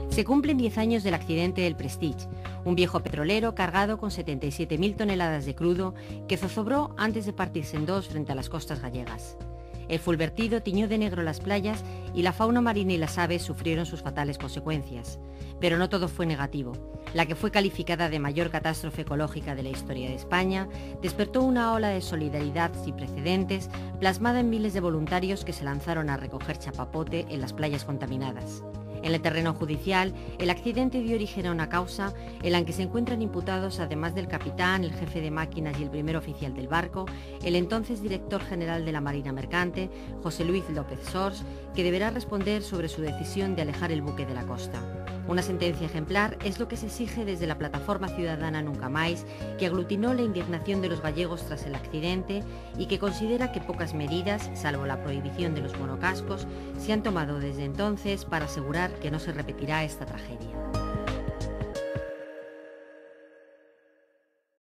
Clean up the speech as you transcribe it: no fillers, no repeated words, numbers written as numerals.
Se cumplen 10 años del accidente del Prestige, un viejo petrolero cargado con 77.000 toneladas de crudo que zozobró antes de partirse en dos frente a las costas gallegas. El fulvertido tiñó de negro las playas y la fauna marina y las aves sufrieron sus fatales consecuencias. Pero no todo fue negativo. La que fue calificada de mayor catástrofe ecológica de la historia de España despertó una ola de solidaridad sin precedentes, plasmada en miles de voluntarios que se lanzaron a recoger chapapote en las playas contaminadas. En el terreno judicial, el accidente dio origen a una causa en la que se encuentran imputados, además del capitán, el jefe de máquinas y el primer oficial del barco, el entonces director general de la Marina Mercante, José Luis López Sors, que deberá responder sobre su decisión de alejar el buque de la costa. Una sentencia ejemplar es lo que se exige desde la plataforma ciudadana Nunca Máis, que aglutinó la indignación de los gallegos tras el accidente y que considera que pocas medidas, salvo la prohibición de los monocascos, se han tomado desde entonces para asegurar que no se repetirá esta tragedia.